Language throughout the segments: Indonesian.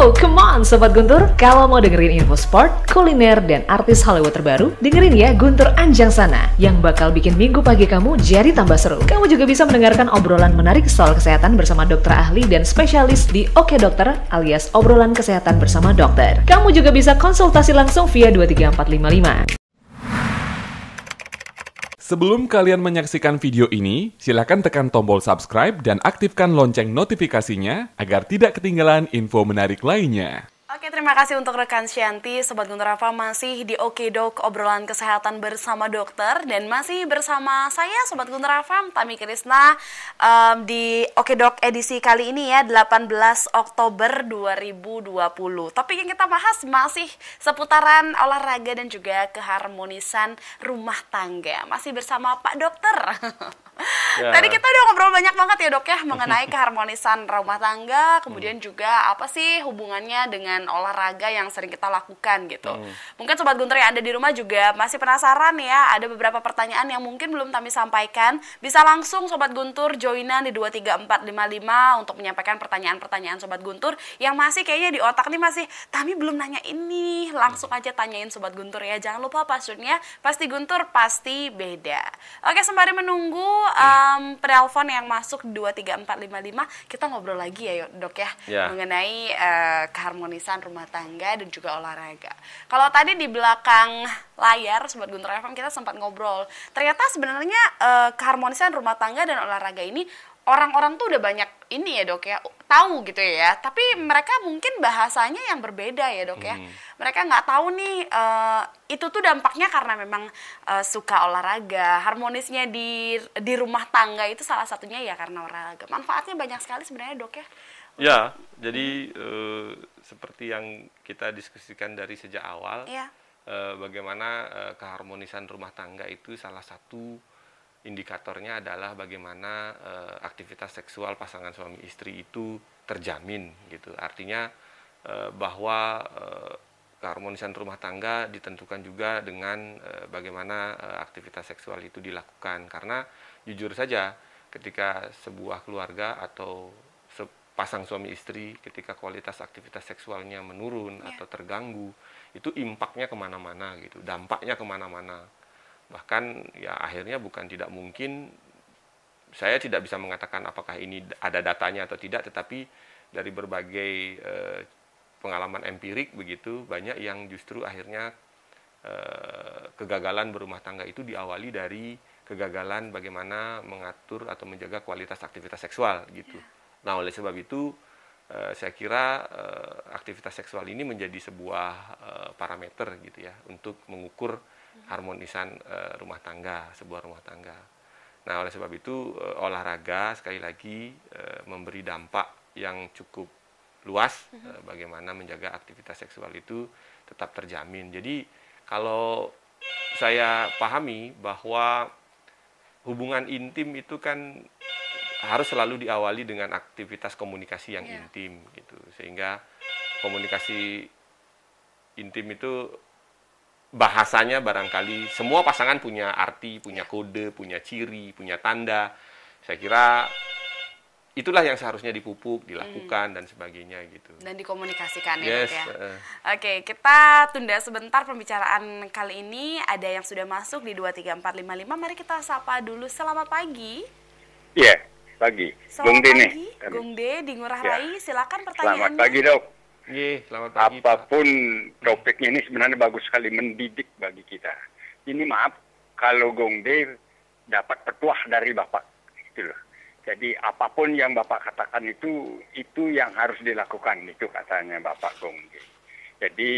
Oh, come on Sobat Guntur. Kalau mau dengerin info sport, kuliner, dan artis Hollywood terbaru, dengerin ya Guntur Anjang Sana yang bakal bikin minggu pagi kamu jadi tambah seru. Kamu juga bisa mendengarkan obrolan menarik soal kesehatan bersama dokter ahli dan spesialis di Oke Dokter alias obrolan kesehatan bersama dokter. Kamu juga bisa konsultasi langsung via 23455. Sebelum kalian menyaksikan video ini, silakan tekan tombol subscribe dan aktifkan lonceng notifikasinya agar tidak ketinggalan info menarik lainnya. Oke, terima kasih untuk rekan Shanti. Sobat Guntur Rafa masih di Oke Dok, obrolan kesehatan bersama dokter. Dan masih bersama saya, Sobat Guntur Rafa, Tami Krisna, di Oke Dok edisi kali ini ya, 18 Oktober 2020. Topik yang kita bahas masih seputaran olahraga dan juga keharmonisan rumah tangga. Masih bersama Pak Dokter. Ya. Tadi kita udah ngobrol banyak banget ya dok ya mengenai keharmonisan rumah tangga, kemudian juga apa sih hubungannya dengan olahraga yang sering kita lakukan gitu. Mungkin Sobat Guntur yang ada di rumah juga masih penasaran ya, ada beberapa pertanyaan yang mungkin belum kami sampaikan. Bisa langsung Sobat Guntur joinan di 23455 untuk menyampaikan pertanyaan-pertanyaan Sobat Guntur yang masih kayaknya di otak nih masih, Tami belum nanya ini, langsung aja tanyain Sobat Guntur ya. Jangan lupa passwordnya pasti Guntur pasti beda. Oke, sembari menunggu penelpon yang masuk 23455, kita ngobrol lagi ya dok ya. Mengenai keharmonisan rumah tangga dan juga olahraga. Kalau tadi di belakang layar Sobat Guntur FM kita sempat ngobrol, ternyata sebenarnya keharmonisan rumah tangga dan olahraga ini orang-orang tuh udah banyak ini ya dok ya, tahu gitu ya, tapi mereka mungkin bahasanya yang berbeda ya dok ya. Mereka nggak tahu nih itu tuh dampaknya karena memang suka olahraga, harmonisnya di rumah tangga itu salah satunya ya karena olahraga. Manfaatnya banyak sekali sebenarnya dok ya. Ya, jadi seperti yang kita diskusikan dari sejak awal, bagaimana keharmonisan rumah tangga itu salah satu indikatornya adalah bagaimana aktivitas seksual pasangan suami istri itu terjamin gitu. Artinya bahwa keharmonisan rumah tangga ditentukan juga dengan bagaimana aktivitas seksual itu dilakukan. Karena jujur saja ketika sebuah keluarga atau pasang suami istri ketika kualitas aktivitas seksualnya menurun atau terganggu, itu impaknya kemana-mana gitu, dampaknya kemana-mana. Bahkan ya akhirnya bukan tidak mungkin, saya tidak bisa mengatakan apakah ini ada datanya atau tidak, tetapi dari berbagai pengalaman empirik begitu, banyak yang justru akhirnya kegagalan berumah tangga itu diawali dari kegagalan bagaimana mengatur atau menjaga kualitas aktivitas seksual gitu. Nah, oleh sebab itu saya kira aktivitas seksual ini menjadi sebuah parameter gitu ya untuk mengukur harmonisan rumah tangga, sebuah rumah tangga. Nah, oleh sebab itu olahraga sekali lagi memberi dampak yang cukup luas bagaimana menjaga aktivitas seksual itu tetap terjamin. Jadi kalau saya pahami bahwa hubungan intim itu kan harus selalu diawali dengan aktivitas komunikasi yang intim gitu. Sehingga komunikasi intim itu bahasanya barangkali semua pasangan punya arti, punya kode, punya ciri, punya tanda. Saya kira itulah yang seharusnya dipupuk, dilakukan dan sebagainya gitu. Dan dikomunikasikan ya dok ya. Oke, kita tunda sebentar pembicaraan kali ini. Ada yang sudah masuk di 23455. Mari kita sapa dulu. Selamat pagi. Iya, pagi. Selamat pagi, Gung De di Ngurah Rai. Silakan pertanyaannya. Selamat pagi dok. Selamat pagi. Apapun topiknya ini sebenarnya bagus sekali, mendidik bagi kita. Ini maaf kalau Gung De dapat petuah dari Bapak, gitu loh. Jadi apapun yang Bapak katakan itu yang harus dilakukan, itu katanya Bapak Gung De. Jadi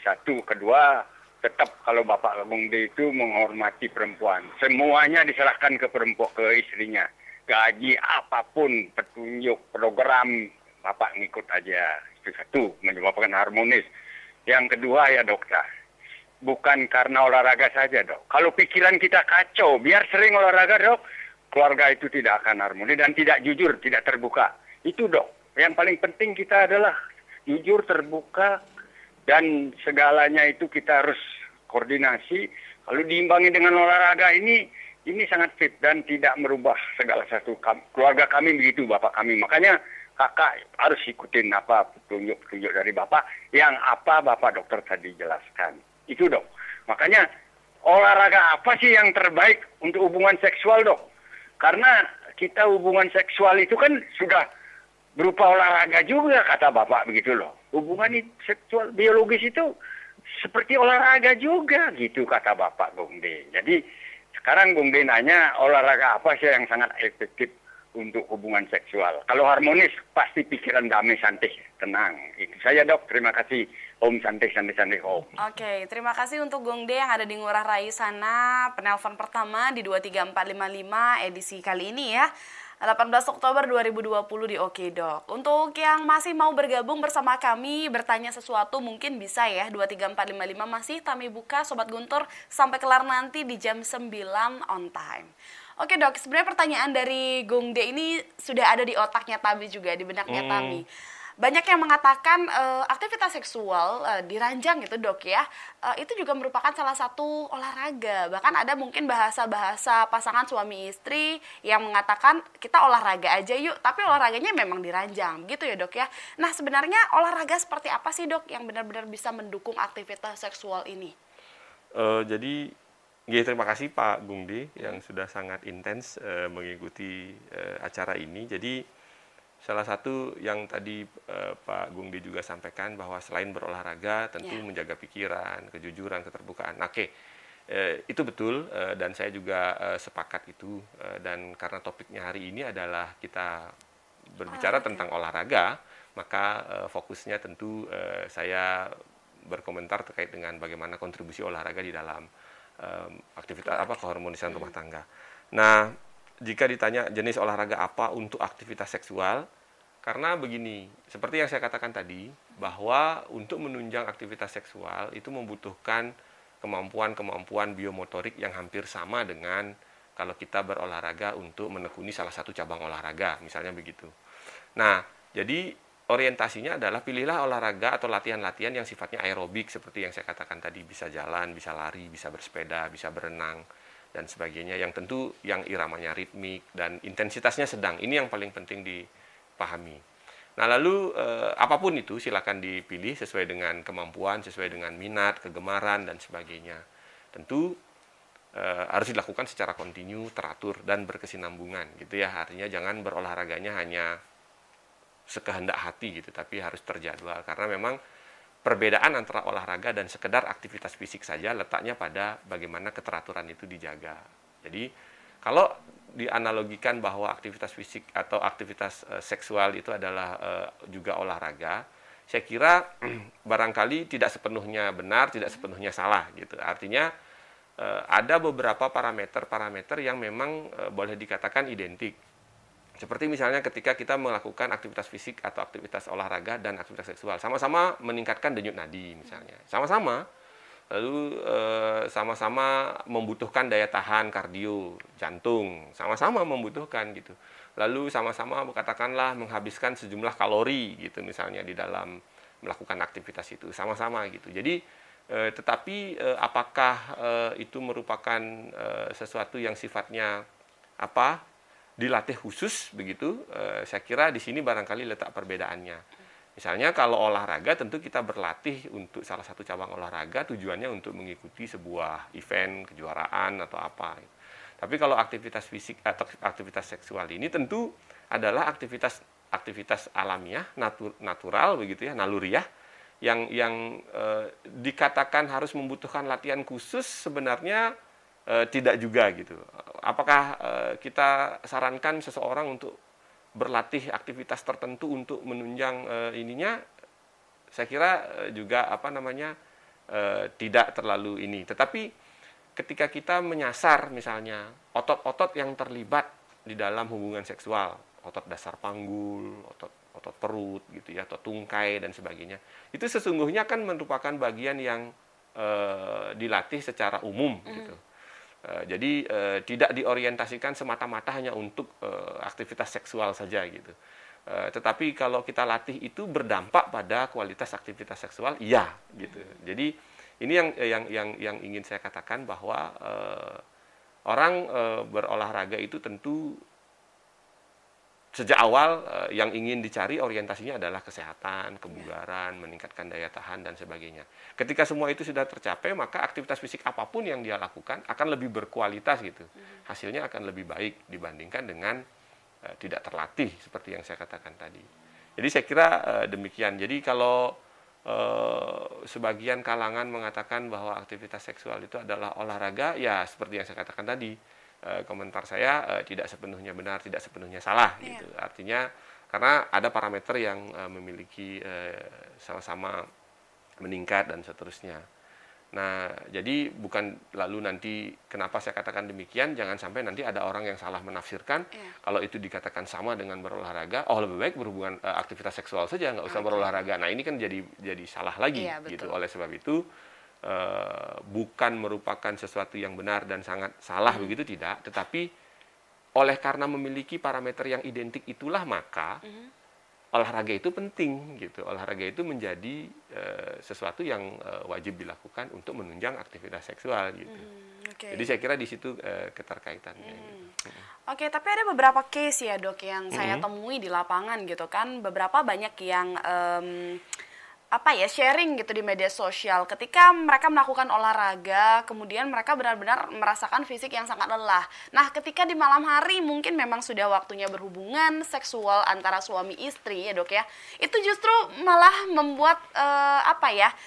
satu, kedua, tetap kalau Bapak Gung De itu menghormati perempuan. Semuanya diserahkan ke perempuan, ke istrinya. Gaji apapun, petunjuk, program, Bapak ngikut aja. Itu satu, menyebabkan harmonis. Yang kedua ya dokter, bukan karena olahraga saja dok. Kalau pikiran kita kacau, biar sering olahraga dok, keluarga itu tidak akan harmonis dan tidak jujur, tidak terbuka. Itu dok, yang paling penting kita adalah jujur, terbuka, dan segalanya itu kita harus koordinasi. Kalau diimbangi dengan olahraga ini sangat fit dan tidak merubah segala sesuatu. Keluarga kami begitu, bapak kami. Makanya kakak harus ikutin apa petunjuk-petunjuk dari bapak, yang apa bapak dokter tadi jelaskan. Itu dok. Makanya olahraga apa sih yang terbaik untuk hubungan seksual dok? Karena kita hubungan seksual itu kan sudah berupa olahraga juga kata bapak begitu loh. Hubungan seksual biologis itu seperti olahraga juga gitu kata bapak Gong De. Jadi sekarang Gong De nanya olahraga apa sih yang sangat efektif untuk hubungan seksual. Kalau harmonis pasti pikiran damai, santai, tenang. Itu saya dok. Terima kasih Om, santai Om. Oke, terima kasih untuk Gong De yang ada di Ngurah Rai sana. Penelpon pertama di 23455 edisi kali ini ya. 18 Oktober 2020 di Oke Dok. Untuk yang masih mau bergabung bersama kami, bertanya sesuatu mungkin bisa ya. 23455 masih kami buka Sobat Guntur sampai kelar nanti di jam 9 on time. Oke dok, sebenarnya pertanyaan dari Gong De ini sudah ada di otaknya Tami juga, di benaknya Tami. Banyak yang mengatakan aktivitas seksual diranjang gitu dok ya, itu juga merupakan salah satu olahraga. Bahkan ada mungkin bahasa-bahasa pasangan suami istri yang mengatakan kita olahraga aja yuk, tapi olahraganya memang diranjang gitu ya dok ya. Nah sebenarnya olahraga seperti apa sih dok yang benar-benar bisa mendukung aktivitas seksual ini? Ya, terima kasih Pak Gong De yang sudah sangat intens mengikuti acara ini. Jadi salah satu yang tadi Pak Gong De juga sampaikan bahwa selain berolahraga tentu menjaga pikiran, kejujuran, keterbukaan. Oke, itu betul dan saya juga sepakat itu. Dan karena topiknya hari ini adalah kita berbicara tentang olahraga, maka fokusnya tentu saya berkomentar terkait dengan bagaimana kontribusi olahraga di dalam aktivitas keharmonisan rumah tangga. Nah, jika ditanya jenis olahraga apa untuk aktivitas seksual, karena begini, seperti yang saya katakan tadi, bahwa untuk menunjang aktivitas seksual itu membutuhkan kemampuan-kemampuan biomotorik yang hampir sama dengan kalau kita berolahraga untuk menekuni salah satu cabang olahraga, misalnya begitu. Nah, jadi orientasinya adalah pilihlah olahraga atau latihan-latihan yang sifatnya aerobik seperti yang saya katakan tadi, bisa jalan, bisa lari, bisa bersepeda, bisa berenang dan sebagainya, yang tentu yang iramanya ritmik dan intensitasnya sedang. Ini yang paling penting dipahami. Nah, lalu apapun itu silakan dipilih sesuai dengan kemampuan, sesuai dengan minat, kegemaran dan sebagainya. Tentu harus dilakukan secara kontinu, teratur dan berkesinambungan gitu ya. Artinya jangan berolahraganya hanya sekehendak hati gitu, tapi harus terjadwal karena memang perbedaan antara olahraga dan sekedar aktivitas fisik saja letaknya pada bagaimana keteraturan itu dijaga. Jadi kalau dianalogikan bahwa aktivitas fisik atau aktivitas seksual itu adalah juga olahraga, saya kira barangkali tidak sepenuhnya benar, tidak sepenuhnya salah gitu. Artinya ada beberapa parameter yang memang boleh dikatakan identik. Seperti misalnya ketika kita melakukan aktivitas fisik atau aktivitas olahraga dan aktivitas seksual, sama-sama meningkatkan denyut nadi misalnya, sama-sama, lalu sama-sama membutuhkan daya tahan kardio, jantung, sama-sama membutuhkan gitu. Lalu sama-sama katakanlah menghabiskan sejumlah kalori gitu misalnya di dalam melakukan aktivitas itu, sama-sama gitu. Jadi tetapi apakah itu merupakan sesuatu yang sifatnya dilatih khusus begitu, saya kira di sini barangkali letak perbedaannya. Misalnya kalau olahraga tentu kita berlatih untuk salah satu cabang olahraga tujuannya untuk mengikuti sebuah event, kejuaraan atau apa. Tapi kalau aktivitas fisik atau aktivitas seksual ini tentu adalah aktivitas alamiah, natural begitu ya, naluriah yang dikatakan harus membutuhkan latihan khusus sebenarnya tidak juga gitu. Apakah kita sarankan seseorang untuk berlatih aktivitas tertentu untuk menunjang ininya? Saya kira juga tidak terlalu ini. Tetapi ketika kita menyasar misalnya otot-otot yang terlibat di dalam hubungan seksual, otot dasar panggul, otot perut gitu ya, otot tungkai dan sebagainya, itu sesungguhnya kan merupakan bagian yang dilatih secara umum gitu. Jadi tidak diorientasikan semata-mata hanya untuk aktivitas seksual saja gitu. Tetapi kalau kita latih itu berdampak pada kualitas aktivitas seksual, iya gitu. Jadi ini yang ingin saya katakan bahwa orang berolahraga itu tentu sejak awal yang ingin dicari orientasinya adalah kesehatan, kebugaran, meningkatkan daya tahan dan sebagainya. Ketika semua itu sudah tercapai, maka aktivitas fisik apapun yang dia lakukan akan lebih berkualitas gitu. Hasilnya akan lebih baik dibandingkan dengan tidak terlatih seperti yang saya katakan tadi. Jadi saya kira demikian. Jadi kalau sebagian kalangan mengatakan bahwa aktivitas seksual itu adalah olahraga, ya seperti yang saya katakan tadi. Komentar saya tidak sepenuhnya benar, tidak sepenuhnya salah gitu. Artinya karena ada parameter yang memiliki sama-sama meningkat dan seterusnya. Nah, jadi bukan lalu nanti kenapa saya katakan demikian, jangan sampai nanti ada orang yang salah menafsirkan kalau itu dikatakan sama dengan berolahraga, lebih baik berhubungan aktivitas seksual saja, nggak usah berolahraga. Nah, ini kan jadi salah lagi gitu. Oleh sebab itu bukan merupakan sesuatu yang benar dan sangat salah begitu, tidak, tetapi oleh karena memiliki parameter yang identik itulah maka olahraga itu penting gitu. Olahraga itu menjadi sesuatu yang wajib dilakukan untuk menunjang aktivitas seksual gitu. Jadi saya kira di situ keterkaitannya. Gitu. Oke, tapi ada beberapa case ya dok yang saya temui di lapangan gitu kan, beberapa banyak yang sharing gitu di media sosial ketika mereka melakukan olahraga, kemudian mereka benar-benar merasakan fisik yang sangat lelah. Nah, ketika di malam hari mungkin memang sudah waktunya berhubungan seksual antara suami istri ya dok ya, itu justru malah membuat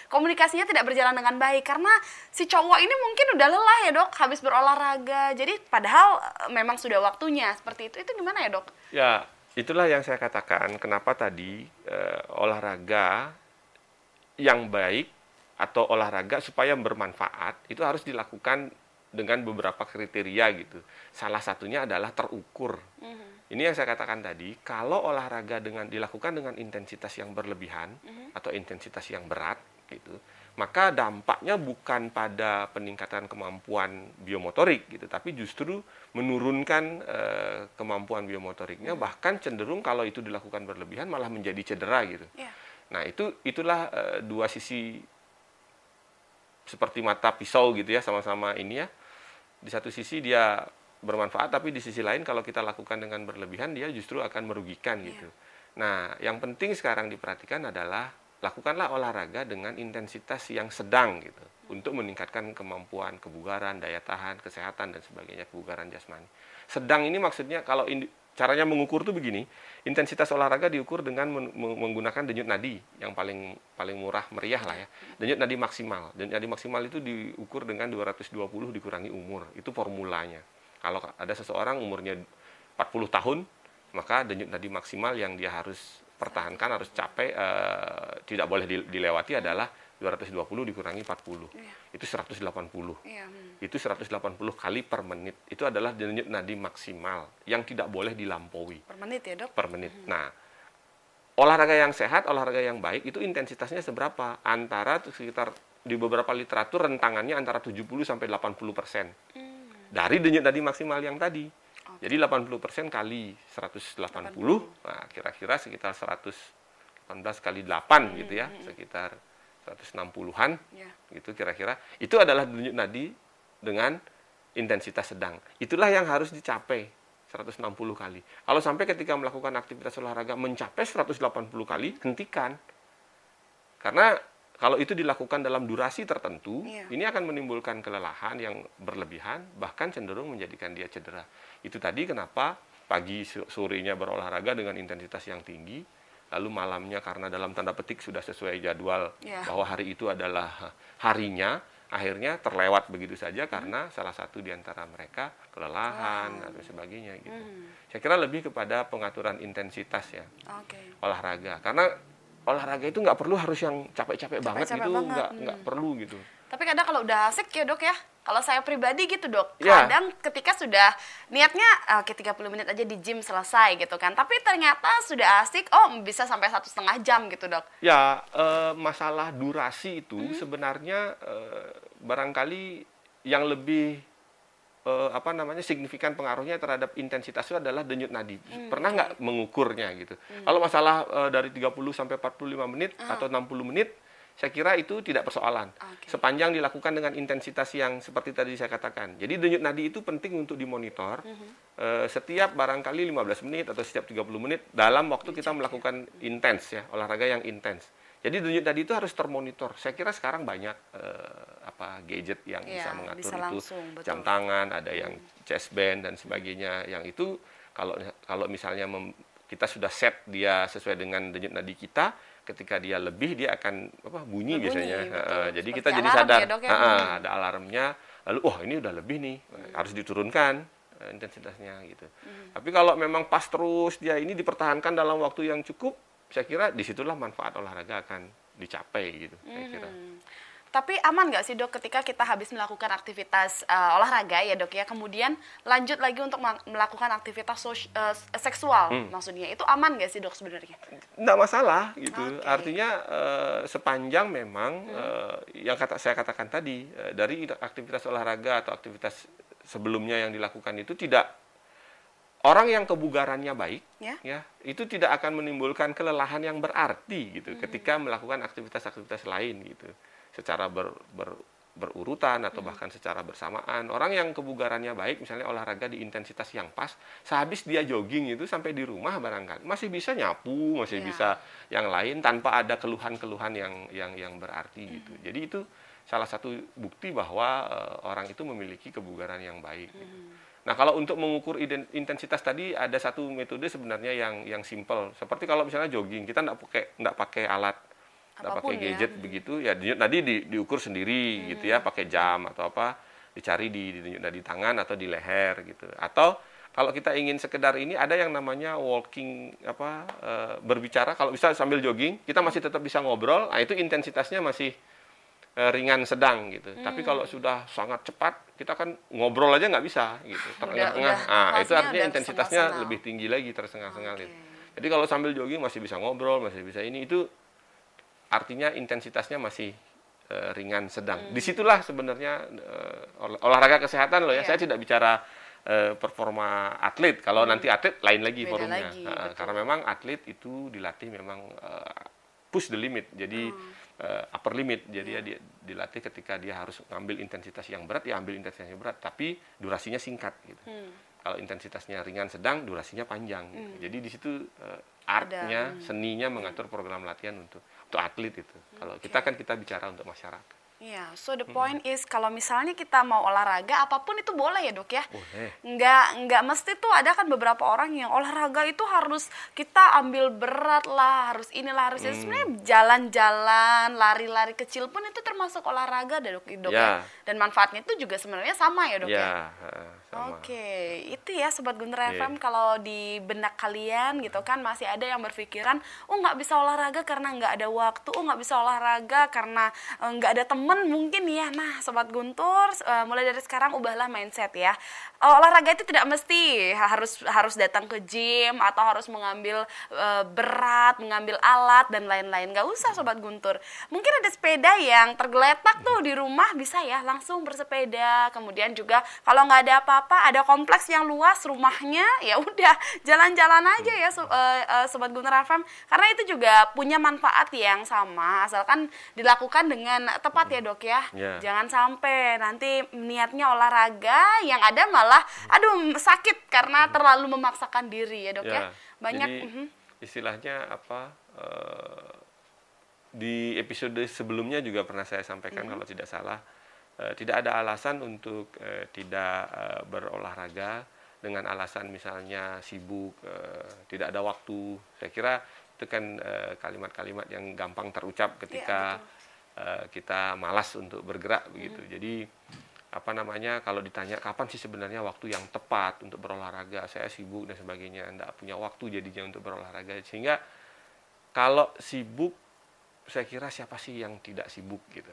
komunikasinya tidak berjalan dengan baik karena si cowok ini mungkin udah lelah ya dok habis berolahraga. Jadi padahal memang sudah waktunya seperti itu gimana ya dok? Ya, itulah yang saya katakan kenapa tadi olahraga yang baik atau olahraga supaya bermanfaat itu harus dilakukan dengan beberapa kriteria gitu. Salah satunya adalah terukur. Ini yang saya katakan tadi, kalau olahraga dilakukan dengan intensitas yang berlebihan atau intensitas yang berat gitu, maka dampaknya bukan pada peningkatan kemampuan biomotorik gitu, tapi justru menurunkan kemampuan biomotoriknya, bahkan cenderung kalau itu dilakukan berlebihan malah menjadi cedera gitu. Nah, itulah dua sisi seperti mata pisau gitu ya, sama-sama ini ya. Di satu sisi dia bermanfaat, tapi di sisi lain kalau kita lakukan dengan berlebihan dia justru akan merugikan gitu. Nah, yang penting sekarang diperhatikan adalah lakukanlah olahraga dengan intensitas yang sedang gitu, untuk meningkatkan kemampuan kebugaran, daya tahan, kesehatan dan sebagainya, kebugaran jasmani. Sedang ini maksudnya kalau caranya mengukur tuh begini, intensitas olahraga diukur dengan menggunakan denyut nadi yang paling murah meriah lah ya. Denyut nadi maksimal. Denyut nadi maksimal itu diukur dengan 220 dikurangi umur. Itu formulanya. Kalau ada seseorang umurnya 40 tahun, maka denyut nadi maksimal yang dia harus pertahankan, harus capai, tidak boleh dilewati adalah 220 dikurangi 40. Itu 180. Itu 180 kali per menit. Itu adalah denyut nadi maksimal yang tidak boleh dilampaui. Per menit ya dok? Per menit. Nah, olahraga yang sehat, olahraga yang baik itu intensitasnya seberapa? Antara sekitar di beberapa literatur rentangannya antara 70 sampai 80%. Dari denyut nadi maksimal yang tadi. Jadi 80% kali 180, nah kira-kira sekitar 118 kali 8 gitu ya, sekitar 160-an gitu kira-kira. Itu adalah denyut nadi dengan intensitas sedang. Itulah yang harus dicapai 160 kali. Kalau sampai ketika melakukan aktivitas olahraga mencapai 180 kali, hentikan. Karena kalau itu dilakukan dalam durasi tertentu, ini akan menimbulkan kelelahan yang berlebihan, bahkan cenderung menjadikan dia cedera. Itu tadi kenapa pagi sorenya berolahraga dengan intensitas yang tinggi, lalu malamnya karena dalam tanda petik sudah sesuai jadwal bahwa hari itu adalah harinya, akhirnya terlewat begitu saja karena salah satu di antara mereka kelelahan dan sebagainya gitu. Saya kira lebih kepada pengaturan intensitas ya, olahraga. Karena olahraga itu nggak perlu harus yang capek-capek banget gitu, nggak perlu gitu. Tapi kadang kalau udah asik ya dok ya, kalau saya pribadi gitu dok, kadang ketika sudah niatnya 30 menit aja di gym selesai gitu kan, tapi ternyata sudah asik, bisa sampai 1,5 jam gitu dok. Ya, masalah durasi itu sebenarnya barangkali yang lebih signifikan pengaruhnya terhadap intensitas itu adalah denyut nadi. Pernah nggak mengukurnya gitu? Kalau masalah dari 30 sampai 45 menit atau 60 menit, saya kira itu tidak persoalan. Sepanjang dilakukan dengan intensitas yang seperti tadi saya katakan. Jadi denyut nadi itu penting untuk dimonitor setiap barangkali 15 menit atau setiap 30 menit dalam waktu kita melakukan intens ya, olahraga yang intens. Jadi denyut nadi itu harus termonitor. Saya kira sekarang banyak gadget yang bisa mengatur bisa itu, langsung, jam tangan, ada yang chest band dan sebagainya. Yang itu kalau misalnya kita sudah set dia sesuai dengan denyut nadi kita, ketika dia lebih dia akan bunyi biasanya. Jadi kita jadi sadar, ya, Dok, ya? Ada alarmnya. Lalu ini udah lebih nih, harus diturunkan intensitasnya gitu. Tapi kalau memang pas terus dia ini dipertahankan dalam waktu yang cukup, saya kira disitulah manfaat olahraga akan dicapai gitu. Saya kira. Tapi aman nggak sih, Dok, ketika kita habis melakukan aktivitas olahraga ya, Dok, ya, kemudian lanjut lagi untuk melakukan aktivitas seksual, maksudnya itu aman nggak sih, Dok, sebenarnya? Nggak masalah gitu. Artinya sepanjang memang yang saya katakan tadi, dari aktivitas olahraga atau aktivitas sebelumnya yang dilakukan itu tidak, orang yang kebugarannya baik ya itu tidak akan menimbulkan kelelahan yang berarti gitu ketika melakukan aktivitas-aktivitas lain gitu secara berurutan atau bahkan secara bersamaan. Orang yang kebugarannya baik, misalnya olahraga di intensitas yang pas, sehabis dia jogging itu sampai di rumah barangkali masih bisa nyapu, masih bisa yang lain tanpa ada keluhan-keluhan yang berarti gitu. Jadi itu salah satu bukti bahwa orang itu memiliki kebugaran yang baik gitu. Nah, kalau untuk mengukur intensitas tadi ada satu metode sebenarnya yang simple. Seperti kalau misalnya jogging, kita nggak pakai alat, nggak pakai gadget begitu, ya denyut nadi diukur sendiri gitu ya, pakai jam atau apa, dicari di denyut nadi tangan atau di leher gitu. Atau kalau kita ingin sekedar ini, ada yang namanya walking berbicara. Kalau bisa sambil jogging, kita masih tetap bisa ngobrol. Nah, itu intensitasnya masih ringan sedang gitu. Tapi kalau sudah sangat cepat, kita kan ngobrol aja nggak bisa gitu. Terengah-engah. Nah, itu artinya intensitasnya lebih tinggi lagi, tersengah-sengah gitu. Jadi kalau sambil jogging masih bisa ngobrol, masih bisa ini, itu artinya intensitasnya masih ringan sedang. Disitulah sebenarnya olahraga kesehatan loh ya. Saya tidak bicara performa atlet. Kalau nanti atlet lain lagi forumnya. Karena memang atlet itu dilatih memang push the limit. Jadi upper limit. Jadi dia dilatih ketika dia harus ngambil intensitas yang berat, ya ambil intensitas yang berat, tapi durasinya singkat gitu. Kalau intensitasnya ringan sedang, durasinya panjang gitu. Jadi di situ artnya, seninya mengatur program latihan untuk atlet itu. Kalau kita bicara untuk masyarakat. Iya, so the point is kalau misalnya kita mau olahraga apapun itu boleh ya, Dok, ya. Boleh. Nggak mesti tuh, ada kan beberapa orang yang olahraga itu harus kita ambil berat lah, harus inilah, harus sebenarnya jalan-jalan, lari-lari kecil pun itu termasuk olahraga, Dok, ya. Dan manfaatnya itu juga sebenarnya sama ya, Dok, ya. Sama. Oke, itu ya Sobat Guntur FM, kalau di benak kalian gitu kan masih ada yang berpikiran, nggak bisa olahraga karena nggak ada waktu, nggak bisa olahraga karena nggak ada teman mungkin ya. Nah, Sobat Guntur, mulai dari sekarang ubahlah mindset ya. Olahraga itu tidak mesti harus datang ke gym atau harus mengambil berat, mengambil alat dan lain-lain. Nggak usah, Sobat Guntur. Mungkin ada sepeda yang tergeletak tuh di rumah, bisa ya langsung bersepeda. Kemudian juga kalau nggak ada apa-apa, ada kompleks yang luas rumahnya, ya udah jalan-jalan aja ya Sobat Guntur FM. Karena itu juga punya manfaat yang sama, asalkan dilakukan dengan tepat ya, Dok, ya. Jangan sampai nanti niatnya olahraga yang ada malah sakit karena terlalu memaksakan diri ya, Dok, ya. Banyak. Jadi istilahnya di episode sebelumnya juga pernah saya sampaikan kalau tidak salah, tidak ada alasan untuk tidak berolahraga dengan alasan misalnya sibuk, tidak ada waktu. Saya kira itu kan kalimat-kalimat yang gampang terucap ketika kita malas untuk bergerak begitu. Jadi kalau ditanya kapan sih sebenarnya waktu yang tepat untuk berolahraga, saya sibuk dan sebagainya, enggak punya waktu jadinya untuk berolahraga. Sehingga kalau sibuk, saya kira siapa sih yang tidak sibuk gitu.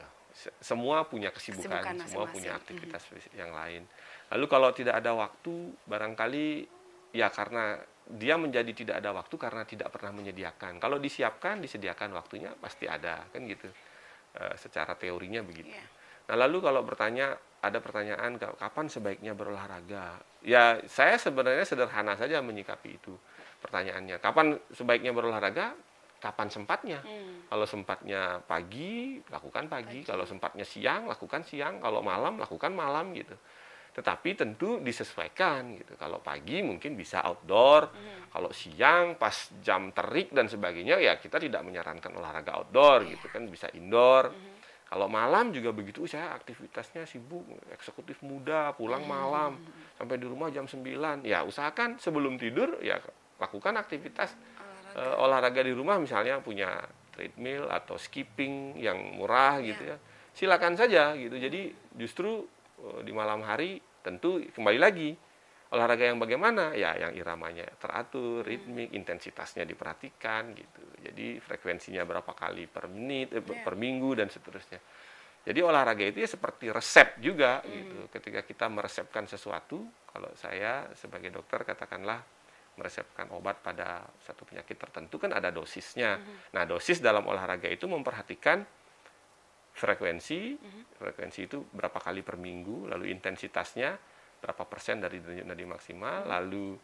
Semua punya kesibukan, semua punya aktivitas yang lain. Lalu kalau tidak ada waktu, barangkali ya karena dia menjadi tidak ada waktu karena tidak pernah menyediakan. Kalau disediakan waktunya pasti ada, kan gitu. Secara teorinya begitu. Nah, lalu kalau ada pertanyaan kapan sebaiknya berolahraga? Ya, saya sebenarnya sederhana saja menyikapi itu pertanyaannya. Kapan sebaiknya berolahraga? kapan sempatnya. Kalau sempatnya pagi, lakukan pagi. Kalau sempatnya siang, lakukan siang. Kalau malam, lakukan malam gitu. Tetapi tentu disesuaikan gitu. Kalau pagi mungkin bisa outdoor. Kalau siang pas jam terik dan sebagainya ya kita tidak menyarankan olahraga outdoor gitu kan, bisa indoor. Kalau malam juga begitu, saya aktivitasnya sibuk, eksekutif muda, pulang malam, sampai di rumah jam 9. Ya usahakan sebelum tidur, ya lakukan aktivitas olahraga di rumah, misalnya punya treadmill atau skipping yang murah gitu ya. Silakan saja gitu. Jadi justru di malam hari tentu kembali lagi, olahraga yang bagaimana? Ya yang iramanya teratur, ritmik, intensitasnya diperhatikan gitu. Jadi frekuensinya berapa kali per menit, per minggu dan seterusnya. Jadi olahraga itu ya seperti resep juga gitu. Ketika kita meresepkan sesuatu, kalau saya sebagai dokter katakanlah meresepkan obat pada satu penyakit tertentu kan ada dosisnya. Nah, dosis dalam olahraga itu memperhatikan frekuensi itu berapa kali per minggu, lalu intensitasnya berapa persen dari nadi maksimal, lalu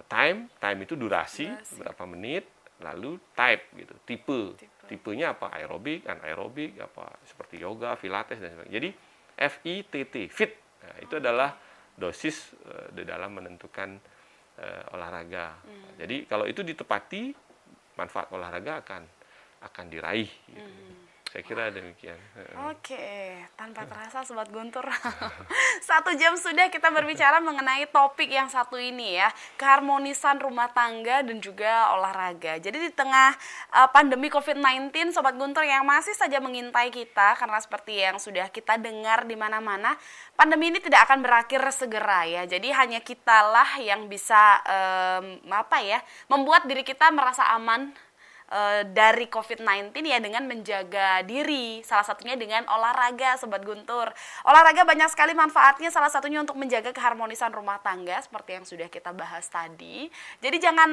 time itu durasi berapa menit, lalu type gitu, tipenya apa, aerobik, anaerobik, apa seperti yoga, pilates dan sebagainya. Jadi FITT, fit, nah, itu adalah dosis di dalam menentukan olahraga. Jadi kalau itu ditepati, manfaat olahraga akan diraih gitu. Saya kira demikian. Oke, tanpa terasa Sobat Guntur, 1 jam sudah kita berbicara mengenai topik yang satu ini ya, keharmonisan rumah tangga dan juga olahraga. Jadi di tengah pandemi COVID-19, Sobat Guntur yang masih saja mengintai kita, karena seperti yang sudah kita dengar di mana-mana, pandemi ini tidak akan berakhir segera ya. Jadi hanya kitalah yang bisa membuat diri kita merasa aman dari COVID-19 ya dengan menjaga diri, salah satunya dengan olahraga Sobat Guntur. Olahraga banyak sekali manfaatnya, salah satunya untuk menjaga keharmonisan rumah tangga seperti yang sudah kita bahas tadi. Jadi jangan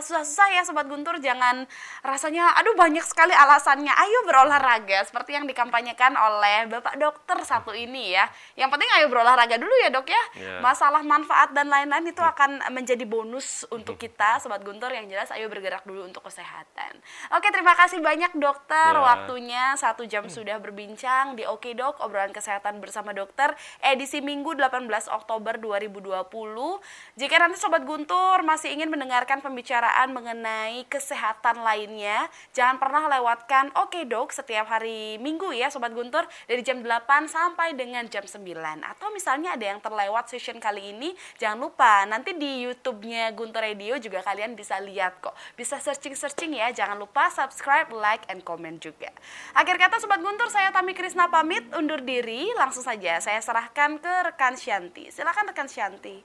susah-susah ya Sobat Guntur, jangan rasanya aduh banyak sekali alasannya, ayo berolahraga seperti yang dikampanyekan oleh Bapak Dokter satu ini ya. Yang penting ayo berolahraga dulu ya Dok ya. Masalah manfaat dan lain-lain itu akan menjadi bonus untuk kita Sobat Guntur, yang jelas ayo bergerak dulu untuk kesehatan. Oke, terima kasih banyak dokter, waktunya 1 jam sudah berbincang di Oke Dok, obrolan kesehatan bersama dokter, edisi Minggu 18 Oktober 2020. Jika nanti Sobat Guntur masih ingin mendengarkan pembicaraan mengenai kesehatan lainnya, jangan pernah lewatkan Oke Dok setiap hari Minggu ya Sobat Guntur, dari jam 8 sampai dengan jam 9. Atau misalnya ada yang terlewat session kali ini, jangan lupa nanti di YouTube-nya Guntur Radio juga kalian bisa lihat kok, bisa searching ya. Jangan lupa subscribe, like, and comment juga. Akhir kata Sobat Guntur, saya Tami Krisna pamit undur diri. Langsung saja saya serahkan ke rekan Shanti. Silakan rekan Shanti.